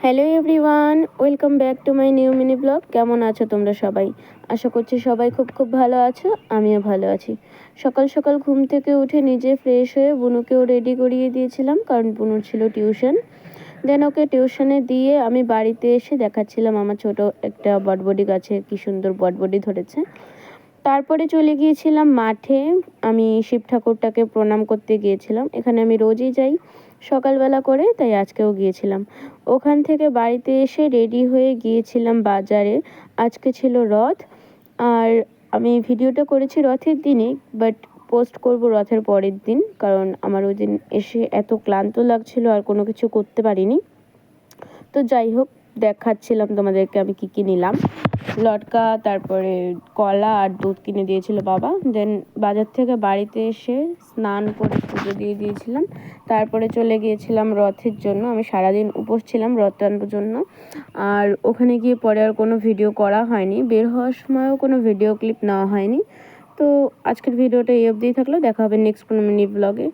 Hello everyone, welcome back to my new mini blog. কেমন আছো তোমরা সবাই? আশা করছি সবাই খুব খুব ভালো আছো, আমিও ভালো আছি। সকাল সকাল ঘুম থেকে উঠে নিজে ফ্রেশ হয়ে বুনুকেও রেডি করিয়ে দিয়েছিলাম, কারণ বুনুর ছিল টিউশন। দেন ওকে টিউশনে দিয়ে আমি বাড়িতে এসে দেখাচ্ছিলাম আমার ছোট একটা বটবডি গাছে কি সুন্দর বটবডি ধরেছে। তারপরে চলে গিয়েছিলাম মাঠে। আমি শিব ঠাকুরটাকে প্রণাম করতে গিয়েছিলাম। এখানে আমি রোজই যাই সকালবেলা করে, তাই আজকেও গিয়েছিলাম। ওখান থেকে বাড়িতে এসে রেডি হয়ে গিয়েছিলাম বাজারে। আজকে ছিল রথ, আর আমি ভিডিওটা করেছি রথের দিনে, বাট পোস্ট করব রথের পরের দিন, কারণ আমার ওই দিন এসে এত ক্লান্ত লাগছিল আর কোনো কিছু করতে পারিনি। তো যাই হোক, দেখাচ্ছিলাম তোমাদেরকে আমি কী কী নিলাম। লটকা, তারপরে কলা আর দুধ কিনে দিয়েছিল বাবা। দেন বাজার থেকে বাড়িতে এসে স্নান করে পুজো দিয়ে দিয়েছিলাম। তারপরে চলে গিয়েছিলাম রথের জন্য। আমি সারাদিন উপোস ছিলাম রথ টানার জন্য। আর ওখানে গিয়ে পরে আর কোনো ভিডিও করা হয়নি, বের হওয়ার সময়ও কোনো ভিডিও ক্লিপ নেওয়া হয়নি। তো আজকের ভিডিওটা এই অবধিই থাকলো, দেখা হবে নেক্সট কোনো মিনি ব্লগে।